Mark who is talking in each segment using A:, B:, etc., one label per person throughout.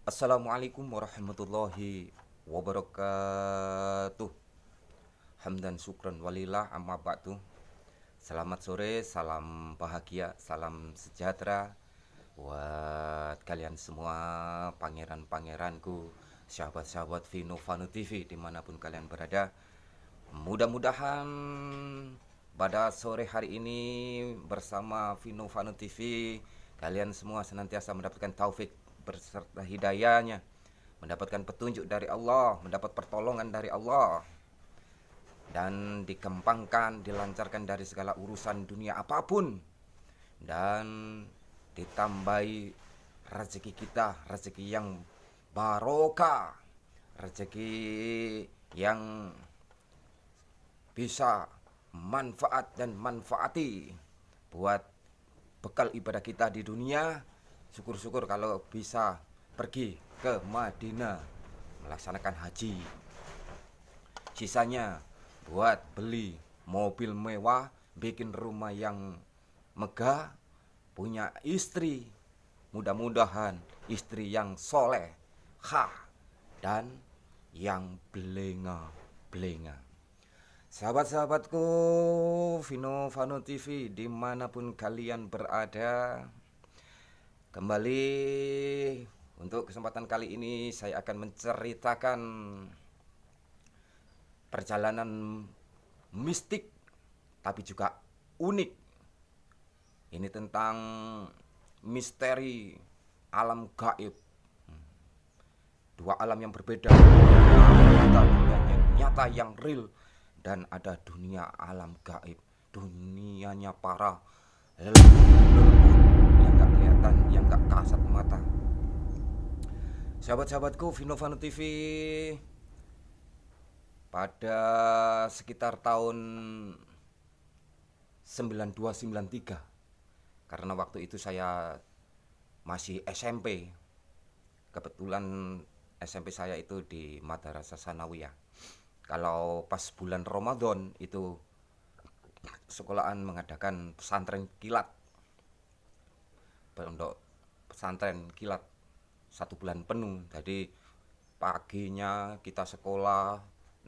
A: Assalamualaikum warahmatullahi wabarakatuh. Hamdan syukran walillah amma ba'du. Selamat sore, salam bahagia, salam sejahtera buat kalian semua, pangeran-pangeranku, sahabat-sahabat Vino Vanu TV dimanapun kalian berada. Mudah-mudahan pada sore hari ini bersama Vino Vanu TV kalian semua senantiasa mendapatkan taufik berserta hidayahnya, mendapatkan petunjuk dari Allah, mendapat pertolongan dari Allah, dan dikembangkan, dilancarkan dari segala urusan dunia apapun, dan ditambahi rezeki kita, rezeki yang barokah, rezeki yang bisa manfaat dan manfaati buat bekal ibadah kita di dunia. Syukur-syukur kalau bisa pergi ke Madinah melaksanakan haji. Sisanya buat beli mobil mewah, bikin rumah yang megah, punya istri. Mudah-mudahan istri yang solehah dan yang belenga-belenga. Sahabat-sahabatku Vino Vano TV dimanapun kalian berada, kembali untuk kesempatan kali ini saya akan menceritakan perjalanan mistik tapi juga unik. Ini tentang misteri alam gaib. Dua alam yang berbeda. Ada dunia yang nyata yang real dan ada dunia alam gaib. Dunianya para leluhur yang gak kelihatan, yang gak kasat mata. Sahabat-sahabatku Vino Vanu TV, pada sekitar tahun 92-93, karena waktu itu saya masih SMP. Kebetulan SMP saya itu di Madrasah Sanawiyah. Kalau pas bulan Ramadan itu sekolahan mengadakan pesantren kilat, pondok pesantren kilat 1 bulan penuh. Jadi paginya kita sekolah,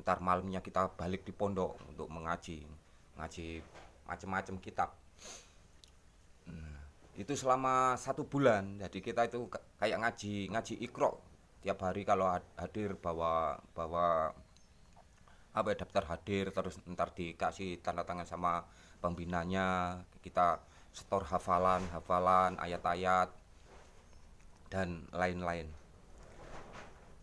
A: ntar malamnya kita balik di pondok untuk ngaji macam-macam kitab. Itu selama 1 bulan. Jadi kita itu kayak ngaji Iqra tiap hari. Kalau hadir bawa daftar hadir, terus ntar dikasih tanda tangan sama pembinanya, kita setor hafalan ayat-ayat dan lain-lain.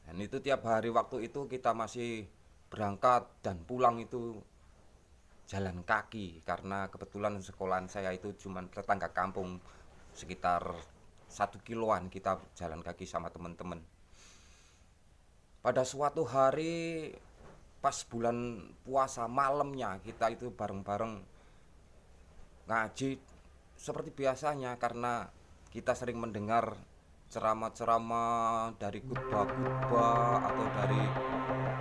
A: Dan itu tiap hari waktu itu kita masih berangkat dan pulang itu jalan kaki, karena kebetulan sekolahan saya itu cuma tetangga kampung, sekitar 1 kiloan kita jalan kaki sama teman-teman. Pada suatu hari pas bulan puasa malamnya kita itu bareng-bareng ngaji seperti biasanya, karena kita sering mendengar ceramah-ceramah dari khutbah atau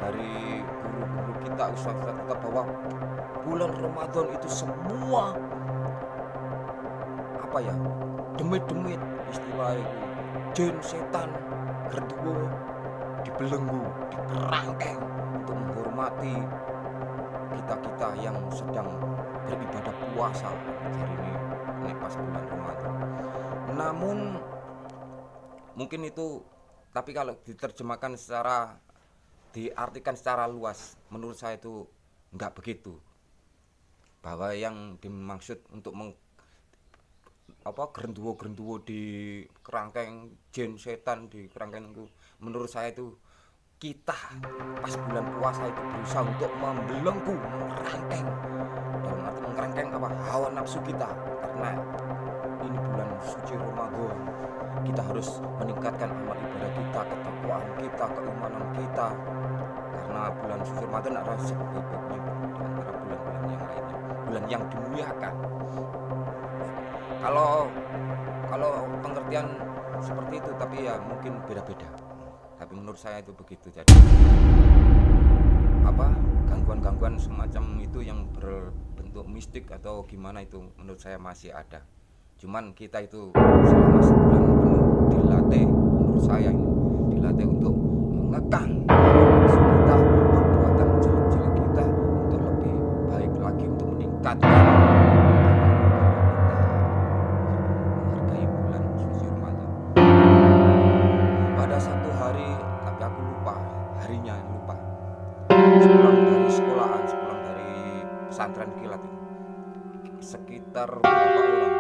A: dari guru-guru kita, ustaz-ustaz kita, bahwa bulan Ramadan itu semua demit-demit istilahnya, jin setan gerduwo dibelenggu, dikerangkeng untuk menghormati kita yang sedang beribadah puasa. Jadi ini pas bulan Ramadan. Namun mungkin itu, tapi kalau diterjemahkan diartikan secara luas, menurut saya itu enggak begitu. Bahwa yang dimaksud untuk gerunduwo di kerangkeng, jin setan di kerangkeng itu, menurut saya itu kita pas bulan puasa itu berusaha untuk membelenggu, mengerangkeng. Dalam arti mengerangkeng hawa nafsu kita, karena ini bulan suci Ramadan. Kita harus meningkatkan amal ibadah kita, ketakwaan kita, keimanan kita, karena bulan suci Ramadan adalah sebaik-baiknya di antara bulan-bulan yang lainnya, bulan yang dimuliakan. Kalau pengertian seperti itu, tapi ya mungkin beda-beda. Tapi menurut saya itu begitu. Jadi gangguan-gangguan semacam itu yang berbentuk mistik atau gimana itu menurut saya masih ada. Cuman kita itu selama 1 bulan penuh dilatih, menurut saya ini kita untuk mengekang nafsu kita, perbuatan jelek-jelek kita untuk lebih baik lagi, untuk meningkatkan menghargai bulan suci Ramadan. Pada satu hari, tapi aku lupa harinya, lupa. Sepulang dari sekolahan, sepulang dari pesantren kilat ini, sekitar berapa orang?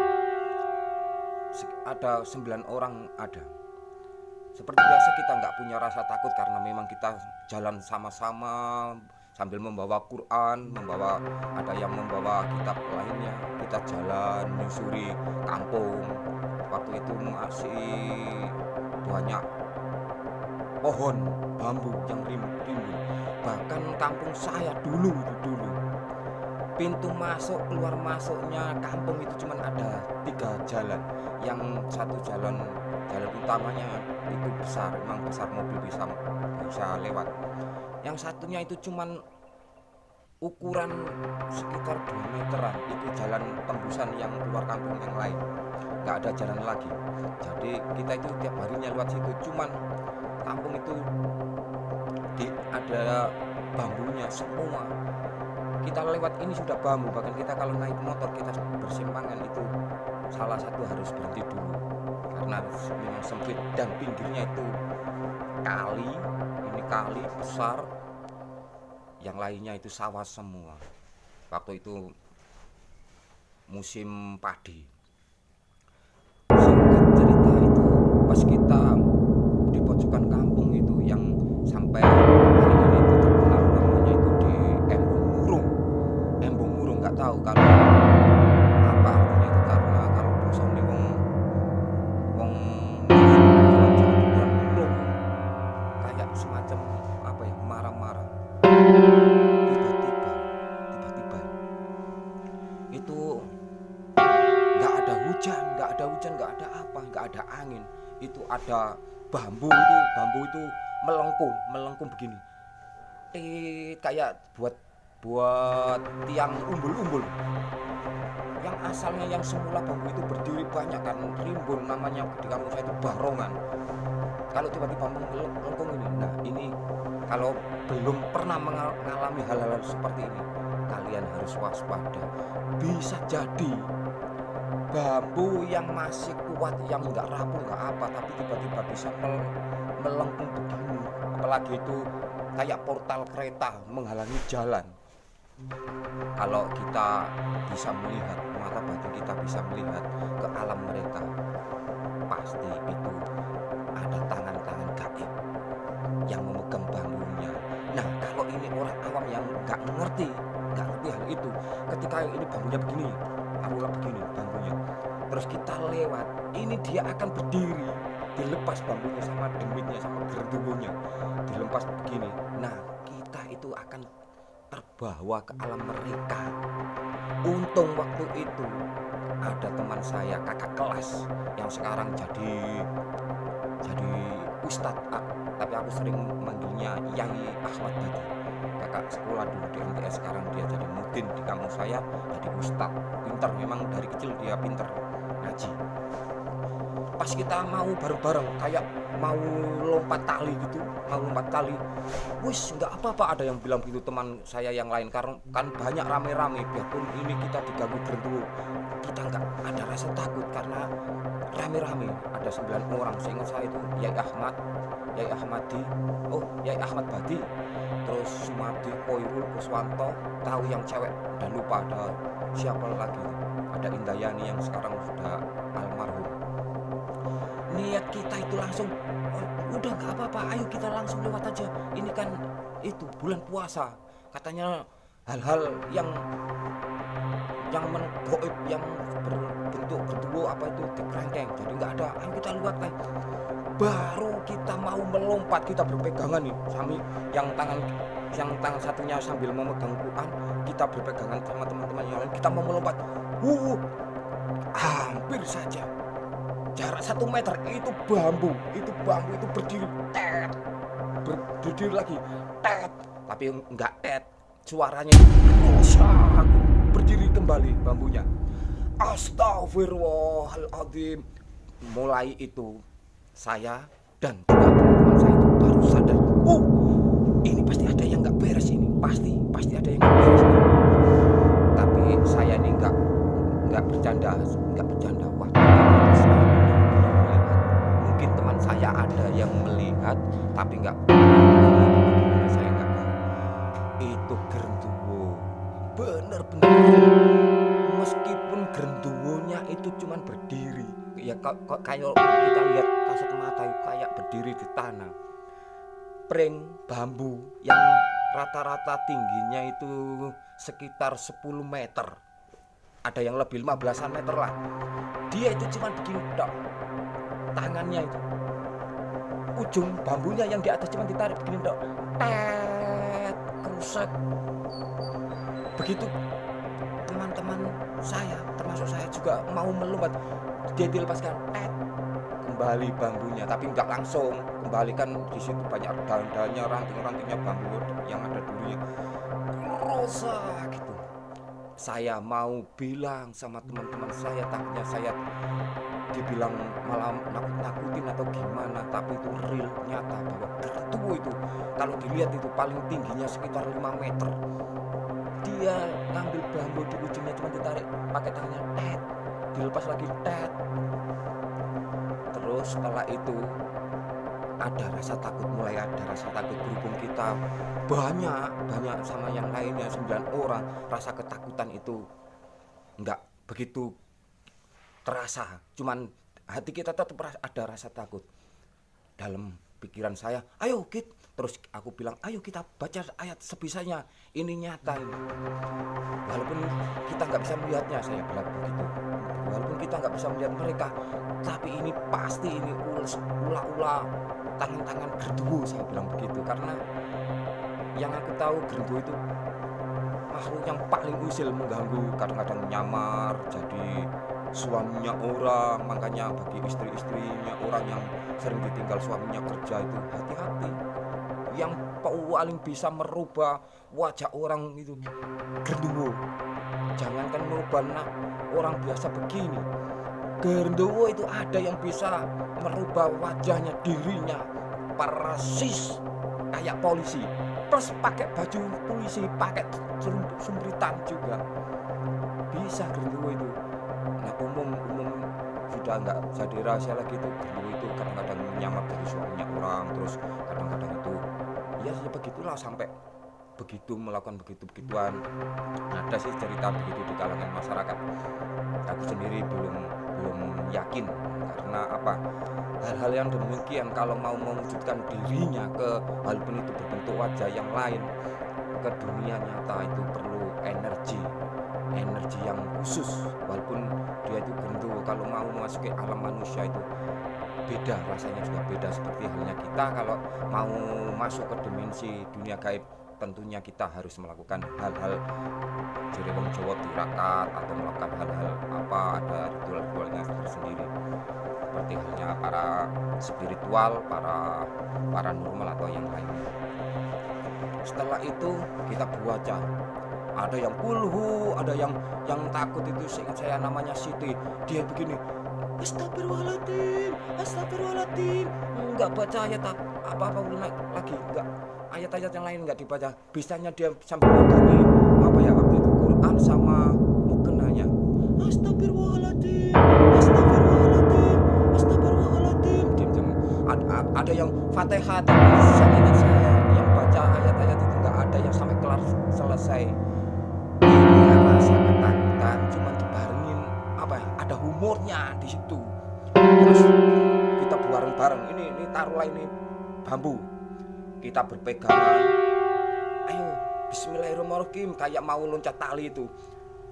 A: Ada 9 orang ada. Seperti biasa kita nggak punya rasa takut karena memang kita jalan sama-sama sambil membawa Quran, ada yang membawa kitab lainnya. Kita jalan menyusuri kampung. Waktu itu masih banyak pohon bambu yang rimbun. Bahkan kampung saya dulu pintu masuk keluar masuknya kampung itu cuma ada 3 jalan. Yang satu jalan utamanya itu besar, memang besar, mobil bisa lewat. Yang satunya itu cuman ukuran sekitar 2 meteran, itu jalan tembusan yang keluar kampung yang lain, nggak ada jalan lagi. Jadi kita itu tiap harinya lewat situ, cuman kampung itu ada bambunya semua. Kita lewat ini sudah bambu, bahkan kita kalau naik motor kita bersimpangan itu salah satu harus berhenti dulu karena memang sempit dan pinggirnya itu kali besar, yang lainnya itu sawah semua. Waktu itu musim padi. Singkat cerita itu pas kita di pojokan kampung itu yang sampai hari ini itu terkenal namanya itu di Embung Murung, nggak tahu kalau apa artinya itu, karena kalau bosone wong murung kayak semacam apa ya, marah-marah. Tiba-tiba itu nggak ada hujan, nggak ada apa, nggak ada angin, itu ada bambu itu melengkung begini, kayak buat tiang umbul-umbul. Yang asalnya yang semula bambu itu berdiri banyak kan rimbun, namanya di kampung saya itu barongan. Kalau tiba-tiba melengkung ini, nah ini kalau belum pernah mengalami hal-hal seperti ini, kalian harus waspada. Bisa jadi bambu yang masih kuat, yang nggak rapuh nggak apa, tapi tiba-tiba bisa melengkung begini. Apalagi itu kayak portal kereta menghalangi jalan. Kalau kita bisa melihat, mata batin kita bisa melihat ke alam mereka, pasti itu ada tangan-tangan gaib yang memegang bambunya. Nah, kalau ini orang awam yang nggak ngerti hal itu, ketika ini bambunya begini, taruhlah begini bambunya, terus kita lewat, ini dia akan berdiri, dilepas bambunya sama demitnya sama gerdubunya, dilepas begini. Nah, kita itu akan terbawa ke alam mereka. Untung waktu itu ada teman saya, kakak kelas, yang sekarang jadi ustadz, tapi aku sering manggilnya Yai Ahmad Badi. Kakak sekolah dulu di MTS, sekarang dia jadi mudin di kampung saya, jadi ustadz. Pinter, memang dari kecil dia pinter ngaji. Pas kita mau bareng-bareng kayak mau lompat tali, wis nggak apa-apa, ada yang bilang gitu teman saya yang lain, karena kan banyak rame-rame, biarpun ini kita diganggu berdua, kita nggak ada rasa takut karena rame-rame, ada 9 orang. Seingat saya itu Yai Ahmad Badi, terus Sumadi, Koirul, Kuswanto, tahu yang cewek dan lupa ada siapa lagi, ada Indayani yang sekarang sudah almarhum. Niat kita itu langsung, udah nggak apa-apa, ayo kita langsung lewat aja, ini kan itu bulan puasa, katanya hal-hal yang goib, yang berbentuk berdua apa itu dikerangkeng, jadi nggak ada, ayo kita lewat kan. Baru kita mau melompat, kita berpegangan nih, sami yang tangan satunya sambil memegang Quran, kita berpegangan sama teman-teman yang lain, kita mau melompat, hampir saja jarak 1 meter, itu bambu itu berdiri lagi, tapi enggak suaranya rusak, berdiri kembali bambunya. Astagfirullahaladzim. Mulai itu saya dan juga teman-teman saya itu Ini pasti ada yang nggak beres ini, pasti ada yang nggak beres ini. Tapi saya ini nggak bercanda. Wah, saya benar-benar melihat. Mungkin teman saya ada yang melihat, tapi nggak. Saya nggak tahu. Itu genderuwo, bener-bener. Meskipun genderuwonya itu cuman berdiri, ya kayak kita lihat kasat mata itu kayak berdiri di tanah. Pring bambu yang rata-rata tingginya itu sekitar 10 meter, ada yang lebih 15-an meter lah. Dia itu cuma begini dok, tangannya itu ujung bambunya yang di atas cuma ditarik begini dok, tet, kerusak. Begitu teman-teman saya, termasuk saya juga mau melompat, dia dilepaskan, tet, kembali bambunya, tapi nggak langsung kembali, kan di situ banyak daun-daunnya, ranting-rantingnya bambu yang ada dulunya rusak gitu. Saya mau bilang sama teman-teman saya, takutnya saya dibilang malah nakut-nakutin atau gimana, tapi itu real, nyata bahwa genderuwo itu kalau dilihat itu paling tingginya sekitar 5 meter. Dia ngambil bambu di ujungnya cuma ditarik pakai tangannya, tet, dilepas lagi, tet. Terus setelah itu ada rasa takut, mulai ada rasa takut berhubung kita banyak sama yang lainnya 9 orang. Rasa ketakutan itu enggak begitu terasa, cuman hati kita tetap ada rasa takut. Dalam pikiran saya, ayo Kit, terus aku bilang ayo kita baca ayat sebisanya, ini nyata ini. Walaupun kita nggak bisa melihatnya, saya bilang begitu. Walaupun kita nggak bisa melihat mereka, tapi ini pasti ini ulah tangan-tangan genderuwo, saya bilang begitu. Karena yang aku tahu genderuwo itu makhluk yang paling usil, mengganggu, kadang-kadang nyamar jadi suaminya orang. Makanya bagi istri-istrinya orang yang sering ditinggal suaminya kerja itu hati-hati. Yang paling bisa merubah wajah orang itu genderuwo. Jangankan merubah orang biasa begini, genderuwo itu ada yang bisa merubah wajahnya, dirinya persis kayak polisi, plus pakai baju polisi, pakai sumbritan juga bisa genderuwo itu. Nah umum sudah nggak jadi rahasia lagi itu, genderuwo itu kadang-kadang nyamar dari suaminya orang, terus kadang-kadang itu ya begitulah, sampai begitu melakukan begituan. Ada sih cerita begitu di kalangan masyarakat. Aku sendiri belum yakin, karena apa, hal-hal yang demikian kalau mau mewujudkan dirinya ke, walaupun itu berbentuk wajah yang lain, ke dunia nyata itu perlu energi yang khusus. Walaupun dia itu genderuwo, kalau mau memasuki alam manusia itu beda, rasanya juga beda. Seperti halnya kita kalau mau masuk ke dimensi dunia gaib, tentunya kita harus melakukan hal-hal jere wong Jawa tirakat, atau melakukan hal-hal apa, ada ritual-ritualnya tersendiri. Seperti halnya para spiritual, para paranormal atau yang lain. Setelah itu kita baca, ada yang kulhu, ada yang takut itu, seingat saya namanya Siti. Dia begini, Astagfirullahaladzim, enggak baca ayat apa-apa lagi, enggak, ayat-ayat yang lain enggak dibaca. Bisanya dia sambil megangi apa ya waktu itu, Quran sama mukenanya. Astagfirullahaladzim. Ada yang Fatihah, tapi ingat saya yang baca ayat-ayat itu enggak ada yang sampai kelar selesai. Ini rasa ketakutan cuma dibarengin apa ya, ada humornya di situ. Terus kita bareng-bareng, ini taruhlah ini bambu, kita berpegangan, ayo bismillahirrahmanirrahim, kayak mau loncat tali itu.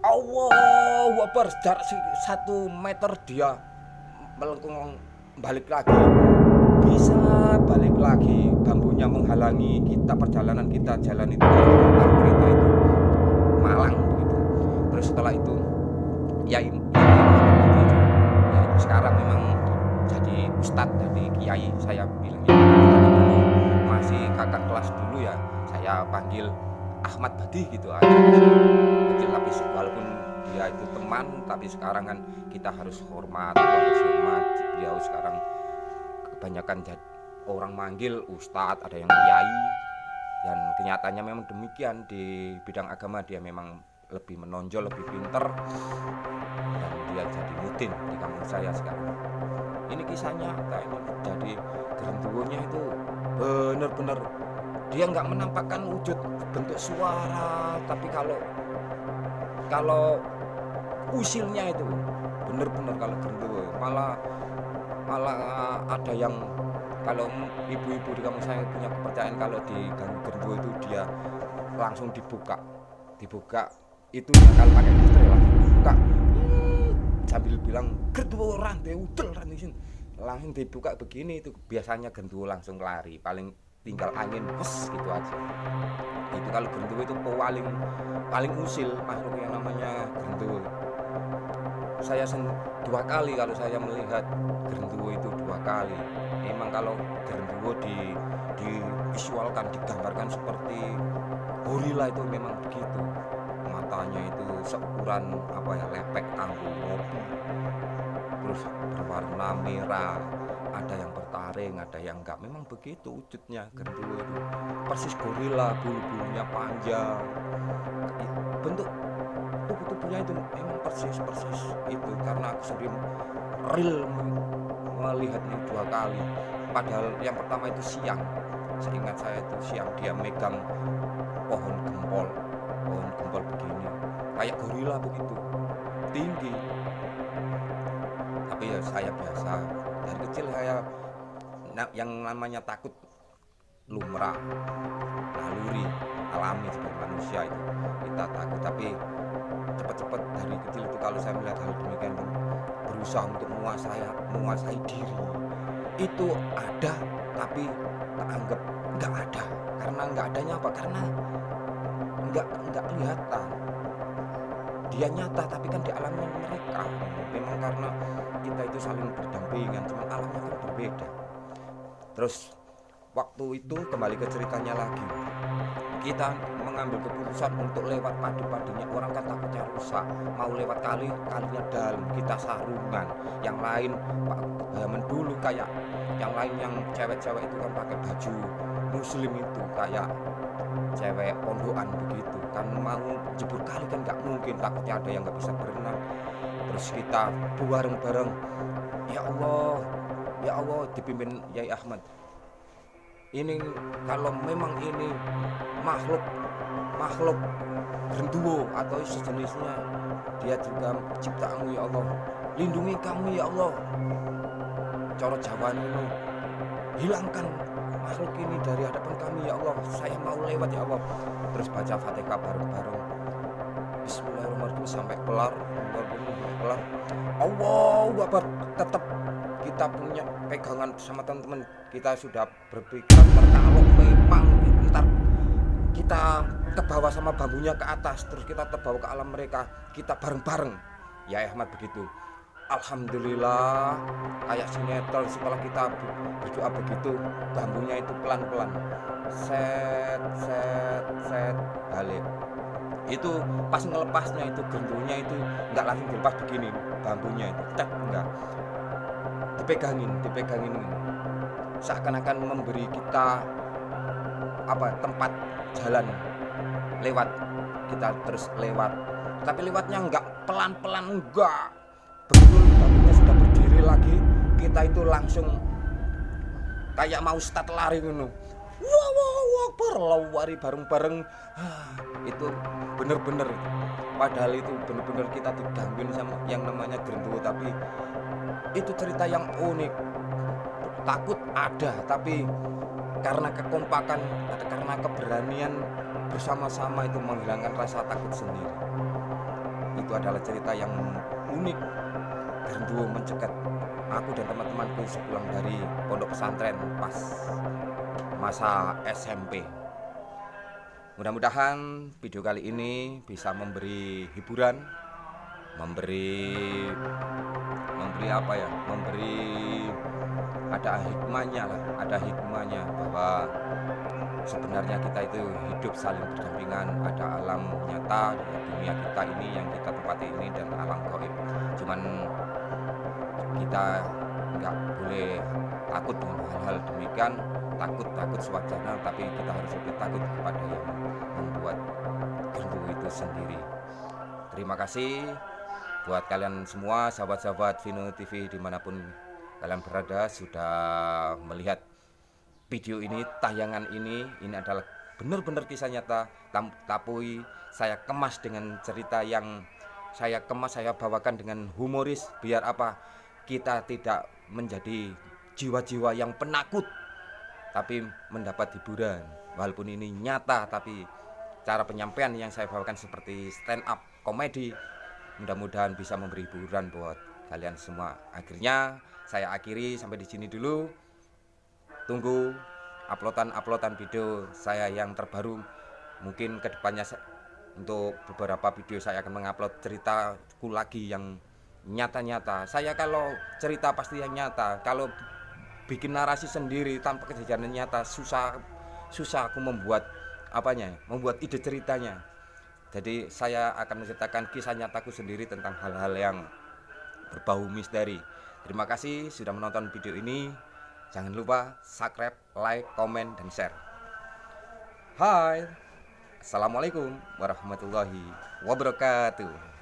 A: Allahu Akbar, jarak 1 meter dia melengkung balik lagi, bisa balik lagi, bambunya menghalangi kita, perjalanan kita jalan itu kereta itu Malang begitu. Terus setelah itu ya sekarang memang jadi ustadz, jadi kiai, saya bilangnya. Masih kakak kelas dulu ya, saya panggil Ahmad Badi gitu aja kecil. Tapi walaupun dia itu teman, tapi sekarang kan kita harus hormat, beliau sekarang kebanyakan orang manggil ustadz, ada yang kiai, dan kenyataannya memang demikian. Di bidang agama dia memang lebih menonjol, lebih pinter, dan dia jadi mutin di kampung saya sekarang. Ini kisah nyata ini. Jadi Gerinduwonya itu benar-benar dia nggak menampakkan wujud bentuk suara, tapi kalau usilnya itu benar-benar, kalau Gerinduwo malah ada yang, kalau ibu-ibu di kampung saya punya kepercayaan kalau diganggu Gerinduwo itu dia langsung dibuka itu kalau pakai daster langsung dibuka sambil bilang Gerinduwo rantai udel rantai, langsung dibuka begini. Itu biasanya Gerinduwo langsung lari, paling tinggal angin bus gitu aja. Itu kalau Gerinduwo itu paling usil makhluk yang namanya Gerinduwo. Saya 2 kali kalau saya melihat Gerinduwo itu 2 kali. Memang kalau Gerinduwo divisualkan, digambarkan seperti gorila itu memang begitu. Matanya itu seukuran lepek tangguh mobil, terus berwarna merah, ada yang bertaring, ada yang enggak. Memang begitu wujudnya Gerinduwo itu, persis gorila, bulu-bulunya panjang, bentuk tubuhnya itu memang persis itu. Karena aku sendiri real melihatnya 2 kali. Padahal yang pertama itu siang, seingat saya itu siang, dia megang pohon gempol begini, kayak gorila begitu, tinggi. Tapi ya saya biasa, dari kecil saya yang namanya takut lumrah, naluri alami sebagai manusia, itu kita takut. Tapi cepat-cepat dari kecil itu kalau saya melihat hal demikian, berusaha untuk menguasai diri. Itu ada, tapi tak anggap nggak ada. Karena nggak adanya apa? Karena nggak kelihatan. Dia nyata, tapi kan di alamnya mereka. Memang karena kita itu saling berdampingan, cuma alamnya kan berbeda. Terus waktu itu kembali ke ceritanya lagi, kita mengambil keputusan untuk lewat padi-padinya. Orang kan takutnya rusak, mau lewat kalinya dalam, kita sarungan. Yang lain zaman dulu kayak yang lain, yang cewek-cewek itu kan pakai baju muslim itu kayak cewek pondokan begitu kan, mau jebur kali kan nggak mungkin, takutnya ada yang nggak bisa berenang. Terus kita bareng-bareng, ya Allah dipimpin Yai Ahmad. Ini kalau memang ini makhluk Gerinduwo atau sejenisnya, dia juga ciptaanmu ya Allah, lindungi kami ya Allah. Coro Jawa ini, hilangkan makhluk ini dari hadapan kami ya Allah, saya mau lewat ya Allah. Terus baca Fatihah bareng-bareng, Bismillahirrahmanirrahim sampai kelar. Allahu Akbar. Tetap kita punya pegangan sama teman-teman, kita sudah berpikiran kalau memang ntar kita ke bawah sama bambunya ke atas, terus kita terbawa ke alam mereka, kita bareng-bareng. Ya Ahmad begitu. Alhamdulillah, kayak sinetron, setelah kita berdoa begitu, bambunya itu pelan-pelan set balik. Itu pas ngelepasnya itu Gerinduwonya itu nggak langsung dilepas begini, bambunya itu enggak, dipegangin seakan-akan memberi kita tempat jalan lewat. Kita terus lewat, tapi lewatnya enggak pelan-pelan, enggak, betul bambunya sudah berdiri lagi, kita itu langsung kayak mau start lari ngono. Wow, berlari bareng-bareng. Itu bener-bener, padahal itu bener-bener kita digangguin sama yang namanya Gerinduwo. Tapi itu cerita yang unik. Takut ada, tapi karena kekompakan, karena keberanian bersama-sama itu menghilangkan rasa takut sendiri. Itu adalah cerita yang unik. Gerinduwo mencegat aku dan teman-temanku sepulang dari pondok pesantren pas masa SMP. Mudah-mudahan video kali ini bisa memberi hiburan, memberi ada hikmahnya bahwa sebenarnya kita itu hidup saling berdampingan. Ada alam nyata, dunia kita ini yang kita tempati ini, dan alam gaib. Cuman kita nggak boleh takut dengan hal-hal demikian. Takut sewajarnya, tapi kita harus lebih takut kepada yang membuat genderuwo itu sendiri. Terima kasih buat kalian semua, sahabat-sahabat Vino TV dimanapun kalian berada, sudah melihat video ini, tayangan ini adalah benar-benar kisah nyata, tapi saya kemas dengan cerita yang saya bawakan dengan humoris, biar apa, kita tidak menjadi jiwa-jiwa yang penakut, tapi mendapat hiburan. Walaupun ini nyata, tapi cara penyampaian yang saya bawakan seperti stand up komedi, mudah-mudahan bisa memberi hiburan buat kalian semua. Akhirnya saya akhiri sampai di sini dulu. Tunggu uploadan video saya yang terbaru. Mungkin kedepannya untuk beberapa video saya akan mengupload ceritaku lagi yang nyata-nyata. Saya kalau cerita pasti yang nyata. Kalau bikin narasi sendiri tanpa kejadian nyata, susah aku membuat membuat ide ceritanya. Jadi saya akan menceritakan kisah nyataku sendiri tentang hal-hal yang berbau misteri. Terima kasih sudah menonton video ini. Jangan lupa subscribe, like, komen, dan share. Hai, assalamualaikum warahmatullahi wabarakatuh.